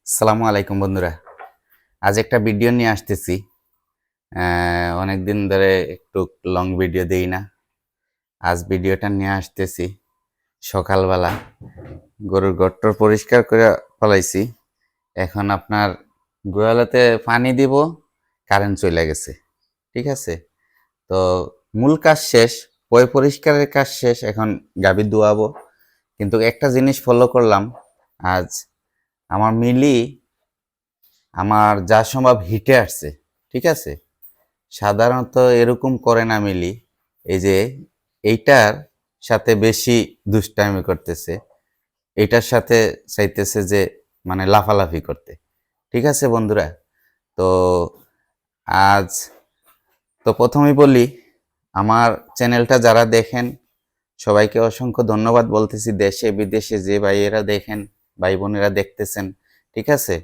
আসসালামু আলাইকুম বন্ধুরা। আজ একটা ভিডিও নিয়ে আসতেছি। অনেকদিন ধরে একটু লং ভিডিও দেই না। আজ ভিডিওটা নিয়ে আসতেছি সকালবেলা। গরুর গট্টর পরিষ্কার করে ফেলাইছি। এখন আপনার গোয়ালাতে পানি দিব, কারেন্ট চলে গেছে। ঠিক আছে, তো মূল কাজ শেষ, পরিষ্কারের কাজ শেষ, এখন গাভী ধোয়াবো। কিন্তু একটা জিনিস ফলো করলাম আজ, আমার মিলি আমার যা সম্ভব হিটে আসছে। ঠিক আছে, সাধারণত এরকম করে না মিলি। এই যে এইটার সাথে বেশি দুষ্টামি করতেছে, এইটার সাথে চাইতেছে যে মানে লাফালাফি করতে। ঠিক আছে বন্ধুরা, তো আজ তো প্রথমেই বলি, আমার চ্যানেলটা যারা দেখেন সবাইকে অসংখ্য ধন্যবাদ বলতেছি। দেশে বিদেশে যে ভাইয়েরা দেখেন, ভাই বোনেরা দেখতেছেন, ঠিক আছে।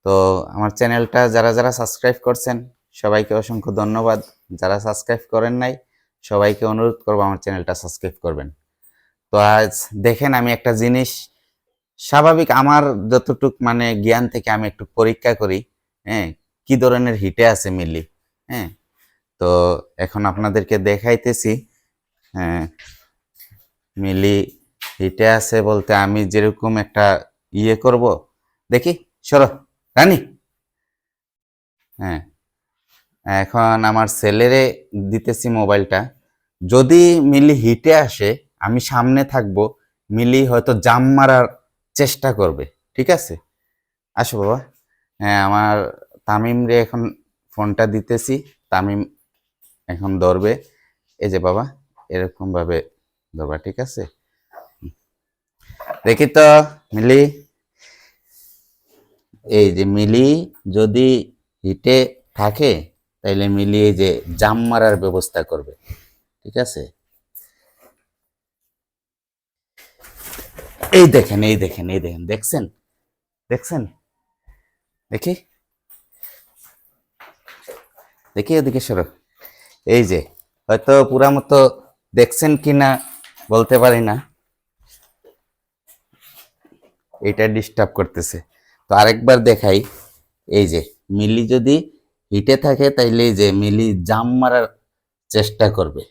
তো আমার চ্যানেলটা যারা যারা সাবস্ক্রাইব করছেন সবাইকে অসংখ্য ধন্যবাদ। যারা সাবস্ক্রাইব করেন নাই সবাইকে অনুরোধ করবো আমার চ্যানেলটা সাবস্ক্রাইব করবেন। তো আজ দেখেন, আমি একটা জিনিস স্বাভাবিক আমার যতটুক মানে জ্ঞান থেকে আমি একটু পরীক্ষা করি, হ্যাঁ, কি ধরনের হিটে আছে মিলি। হ্যাঁ, তো এখন আপনাদেরকে দেখাইতেছি। হ্যাঁ, মিলি হিটে আছে বলতে আমি যেরকম একটা ইয়ে করব, দেখি সরো রানী। হ্যাঁ, এখন আমার ছেলেরে দিতেছি মোবাইলটা। যদি মিলি হিটে আসে আমি সামনে থাকবো, মিলি হয়তো জাম মারার চেষ্টা করবে। ঠিক আছে, আসো বাবা। হ্যাঁ, আমার তামিম রে এখন ফোনটা দিতেছি। তামিম এখন ধরবে। এই যে বাবা, এরকম ভাবে ধরবা। ঠিক আছে, দেখি তো মিলি। এই যে মিলি যদি হিটে থাকে তাইলে মিলি এই যে জাম মারার ব্যবস্থা করবে। ঠিক আছে, এই দেখেন, এই দেখেন, এই দেখেন, দেখছেন দেখছেন, দেখি দেখি ওদিকে সরো। এই যে হয়তো পুরা মতো দেখছেন কিনা বলতে পারি না, এটা ডিস্টার্ব করতেছে। তো আরেকবার দেখাই। এই যে মিলি যদি হিটে থাকে তাইলে এই যে মিলি জাম মারার চেষ্টা করবে।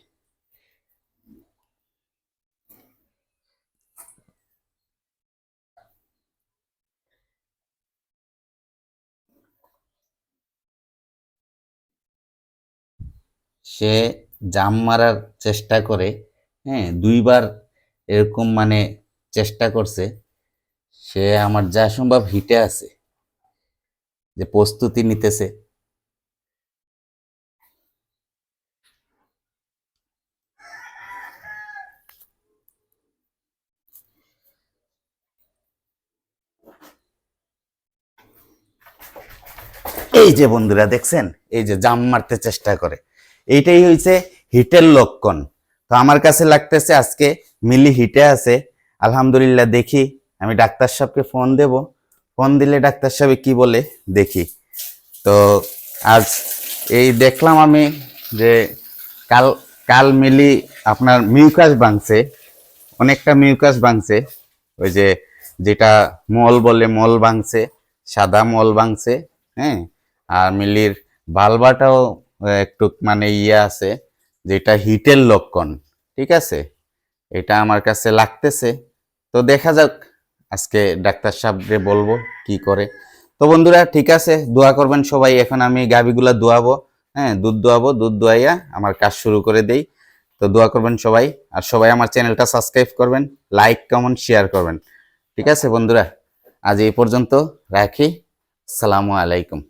সে জাম মারার চেষ্টা করে। হ্যাঁ, দুইবার এরকম মানে চেষ্টা করছে। সে আমার যা সম্ভব হিটে আছে, যে প্রস্তুতি নিতেছে। এই যে বন্ধুরা দেখছেন, এই যে জাম মারতে চেষ্টা করে, এইটাই হইছে হিটের লক্ষণ। তো আমার কাছে লাগতেছে আজকে মিলি হিটে আছে। আলহামদুলিল্লাহ, দেখি আমি ডাক্তার সাহেবকে ফোন দেব। ফোন দিলে ডাক্তার সাহেব কি বলে দেখি। তো আজ এই দেখলাম আমি যে কাল কাল মিলি আপনার মিউকাস ভাঙছে, অনেকটা মিউকাস ভাঙছে। ওই যে যেটা মল বলে, মল ভাঙছে, সাদা মল ভাঙছে। হ্যাঁ, আর মিলির বালবাটাও একটু মানে ইয়ে আছে, যেটা হিটের লক্ষণ। ঠিক আছে, এটা আমার কাছে লাগতেছে। তো দেখা যাক, আজকে ডাক্তার সাহেবকে বলবো কি করে। তো বন্ধুরা ঠিক আছে, দোয়া করবেন সবাই। এখন আমি গাভীগুলা দোয়াবো। হ্যাঁ, দুধ দোয়াবো, দুধ দোয়াইয়া আমার কাজ শুরু করে দেই। তো দোয়া করবেন সবাই, আর সবাই আমার চ্যানেলটা সাবস্ক্রাইব করবেন, লাইক কমেন্ট শেয়ার করবেন। ঠিক আছে বন্ধুরা, আজ এই পর্যন্ত রাখি। আসসালামু আলাইকুম।